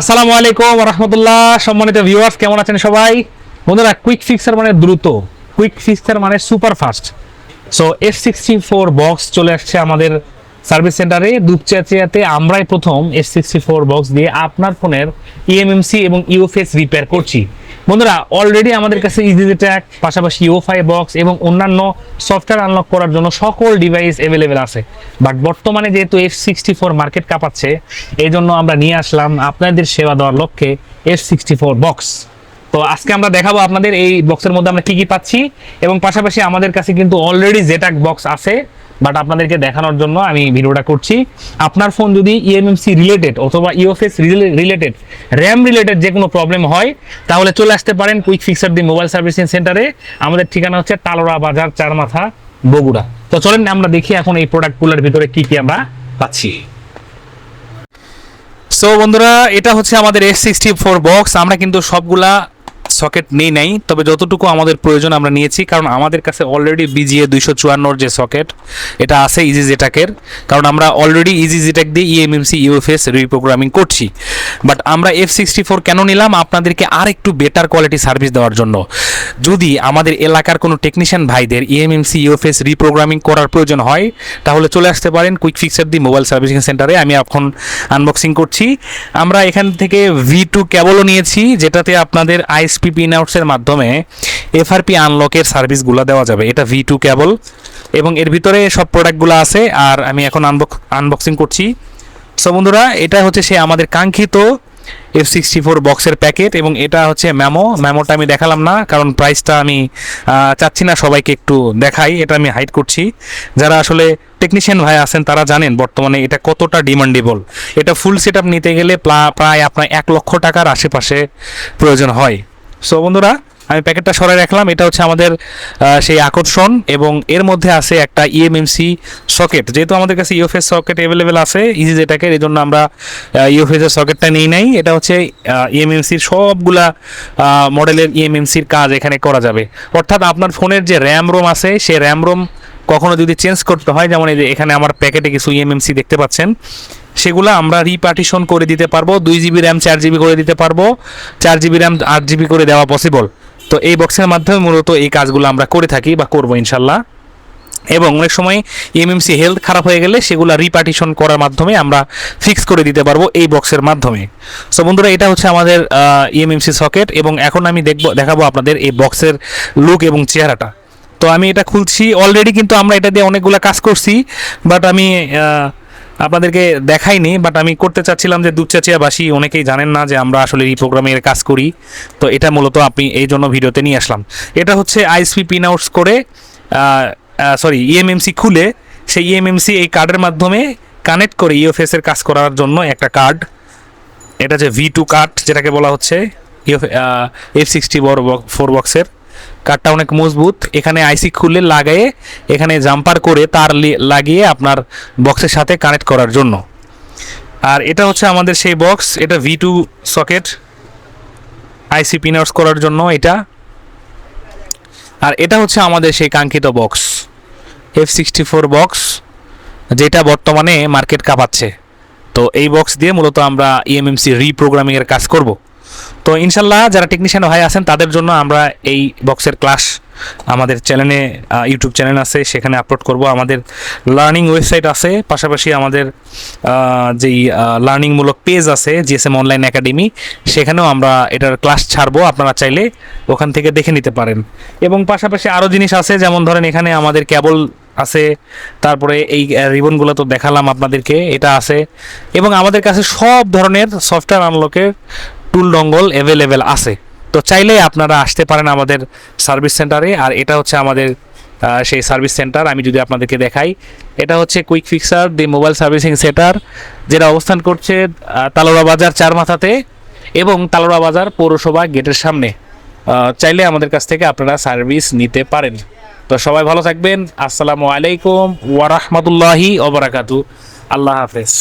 আসসালামু আলাইকুম ওয়া রাহমাতুল্লাহ। সম্মানিত ভিউয়ার্স, কেমন আছেন সবাই? বন্ধুরা, কুইক ফিক্সার মানে দ্রুত, কুইক ফিক্সার মানে super fast. So F64 box চলে আসছে আমাদের সার্ভিস সেন্টারে দুপচাচিয়াতে। আমরাই প্রথম F64 বক্স দিয়ে আপনার ফোনের ইএমএমসি এবং ইউএফএস রিপেয়ার করছি। বন্ধুরা, অলরেডি আমাদের কাছে ইজিজেট্যাক, পাশাপাশি ইউএফআই বক্স এবং অন্যান্য সফটওয়্যার আনলক করার জন্য সকল ডিভাইস অ্যাভেলেবেল আছে। বাট বর্তমানে যেহেতু F64 মার্কেট কাঁপাচ্ছে, এই জন্য আমরা নিয়ে আসলাম আপনাদের সেবা দেওয়ার লক্ষ্যে F64 বক্স। তো আজকে আমরা দেখাবো আপনাদের এই বক্সের মধ্যে আমরা কি কি পাচ্ছি, এবং পাশাপাশি আমাদের কাছে কিন্তু অলরেডি জেটাক বক্স আছে, বাট আপনাদেরকে দেখানোর জন্য আমি ভিডিওটা করছি। আপনার ফোন যদি ইএমএমসি রিলেটেড অথবা ইউএফএস রিলেটেড, র্যাম রিলেটেড যে কোনো প্রবলেম হয়, তাহলে চলে আসতে পারেন কুইক ফিক্সার দি মোবাইল সার্ভিসিং সেন্টারে। আমাদের ঠিকানা হচ্ছে তালোড়া বাজার, চারমাথা, বগুড়া। তো চলেন আমরা দেখি এখন এই প্রোডাক্টগুলোর ভিতরে কি কি আমরা পাচ্ছি। সো বন্ধুরা, এটা হচ্ছে আমাদের F64 বক্স। আমরা কিন্তু সবগুলা সকেট নেই নাই, তবে যতটুকু আমাদের প্রয়োজন আমরা নিয়েছি, কারণ আমাদের কাছে অলরেডি BGA 254 যে সকেট এটা আছে ইজিজেটাকের, কারণ আমরা অলরেডি ইজিজেটাক দিয়ে ইএমএমসি ইউএফএস রিপ্রোগ্রামিং করছি। বাট আমরা F64 কেন নিলাম? আপনাদেরকে আর একটু বেটার কোয়ালিটি সার্ভিস দেওয়ার জন্য। যদি আমাদের এলাকার কোনো টেকনিশিয়ান ভাইদের ইএমএমসি ইউএফএস রিপ্রোগ্রামিং করার প্রয়োজন হয়, তাহলে চলে আসতে পারেন কুইক ফিক্সার দি মোবাইল সার্ভিসিং সেন্টারে। আমি এখন আনবক্সিং করছি। আমরা এখান থেকে V2 কেবলও নিয়েছি, যেটাতে আপনাদের ISP পিন আউটসের মাধ্যমে FRP আনলকের সার্ভিসগুলো দেওয়া যাবে। এটা V2 কেবল এবং এর ভিতরে সব প্রোডাক্টগুলো আছে। আর আমি এখন আনবক্সিং করছি। সো বন্ধুরা, এটা হচ্ছে সে আমাদের কাঙ্ক্ষিত F64 বক্সের প্যাকেট, এবং এটা হচ্ছে মেমোটা আমি দেখালাম না, কারণ প্রাইসটা আমি চাচ্ছি না সবাইকে একটু দেখাই, এটা আমি হাইড করছি। যারা আসলে টেকনিশিয়ান ভাই আছেন তারা জানেন বর্তমানে এটা কতটা ডিমান্ডেবল। এটা ফুল সেট আপ নিতে গেলে প্রায় আপনার 1 লক্ষ টাকার আশেপাশে প্রয়োজন হয়। সো বন্ধুরা, আমি প্যাকেটটা সরাই রাখলাম। এটা হচ্ছে আমাদের সেই আকর্ষণ, এবং এর মধ্যে আছে একটা ইএমএমসি সকেট। যেহেতু আমাদের কাছে ইউএফএস সকেট অ্যাভেলেবেল আছে ইজিজেটাকের, এই জন্য আমরা ইউএফএসের সকেটটা নিই নাই। এটা হচ্ছে ইএমএমসির সবগুলা মডেলের ইএমএমসির কাজ এখানে করা যাবে। অর্থাৎ আপনার ফোনের যে র্যাম রোম আছে, সেই র্যাম রোম কখনো যদি চেঞ্জ করতে হয়, যেমন এই যে এখানে আমার প্যাকেটে কিছু ইএমএমসি দেখতে পাচ্ছেন, সেগুলো আমরা রিপার্টিশন করে দিতে পারবো। 2GB র্যাম 4GB করে দিতে পারবো, 4GB র্যাম 8GB করে দেওয়া পসিবল। তো এই বক্সের মাধ্যমে মূলত এই কাজগুলো আমরা করে থাকি বা করবো ইনশাল্লাহ। এবং অনেক সময় ইএমএমসি হেলথ খারাপ হয়ে গেলে সেগুলো রিপার্টিশন করার মাধ্যমে আমরা ফিক্স করে দিতে পারবো এই বক্সের মাধ্যমে। সো বন্ধুরা, এটা হচ্ছে আমাদের ইএমএমসি সকেট, এবং এখন আমি দেখাবো আপনাদের এই বক্সের লুক এবং চেহারাটা। তো আমি এটা খুলছি। অলরেডি কিন্তু আমরা এটা দিয়ে অনেকগুলো কাজ করছি, বাট আমি আপনাদেরকে দেখাইনি। বাট আমি করতে চাচ্ছিলাম যে দুপচাচিয়াবাসী অনেকেই জানেন না যে আমরা আসলে রিপ্রোগ্রামিংয়ের কাজ করি। তো এটা মূলত আপনি এই জন্য ভিডিওতে নিয়ে আসলাম। এটা হচ্ছে ISP পিন আউটস করে ইএমএমসি খুলে সেই ইএমএমসি এই কার্ডের মাধ্যমে কানেক্ট করে ইউএফএসের কাজ করার জন্য একটা কার্ড। এটা হচ্ছে V2 কার্ড, যেটাকে বলা হচ্ছে F64 বক্সের কার্ডটা অনেক মজবুত। এখানে আইসি খুলে লাগিয়ে এখানে জাম্পার করে তার লাগিয়ে আপনার বক্সের সাথে কানেক্ট করার জন্য। আর এটা হচ্ছে আমাদের সেই বক্স। এটা V2 সকেট, আইসি পিন আউটস করার জন্য এটা। আর এটা হচ্ছে আমাদের সেই কাঙ্ক্ষিত বক্স F64 বক্স, যেটা বর্তমানে মার্কেট কাঁপাচ্ছে। তো এই বক্স দিয়ে মূলত আমরা ইএমএমসি রিপ্রোগ্রামিংয়ের কাজ করব। তো ইনশাল্লাহ যারা টেকনিশিয়ান ভাই আছেন তাদের জন্য আমরা এই বক্সের ক্লাস আমাদের চ্যানেলে, ইউটিউব চ্যানেল আছে, সেখানে আপলোড করব। আমাদের লার্নিং ওয়েবসাইট আছে, পাশাপাশি আমাদের যেই লার্নিংমূলক পেজ আছে GSM অনলাইন একাডেমি, সেখানেও আমরা এটার ক্লাস ছাড়বো। আপনারা চাইলে ওখান থেকে দেখে নিতে পারেন। এবং পাশাপাশি আরও জিনিস আছে, যেমন ধরেন এখানে আমাদের কেবল আছে, তারপরে এই রিবনগুলো তো দেখালাম আপনাদেরকে, এটা আছে। এবং আমাদের কাছে সব ধরনের সফটওয়্যার আনলকের টুল ডঙ্গল অ্যাভেলেবেল আছে। তো চাইলে আপনারা আসতে পারেন আমাদের সার্ভিস সেন্টারে। আর এটা হচ্ছে আমাদের সেই সার্ভিস সেন্টার। আমি যদি আপনাদেরকে দেখাই, এটা হচ্ছে কুইক ফিক্সার দি মোবাইল সার্ভিসিং সেন্টার, যেটা অবস্থান করছে তালোড়া বাজার, চারমাথাতে, এবং তালোড়া বাজার পৌরসভা গেটের সামনে। চাইলে আমাদের কাছ থেকে আপনারা সার্ভিস নিতে পারেন। তো সবাই ভালো থাকবেন। আসসালামু আলাইকুম ওয়া রাহমাতুল্লাহি ওয়া বারাকাতুহু। আল্লাহ হাফেজ।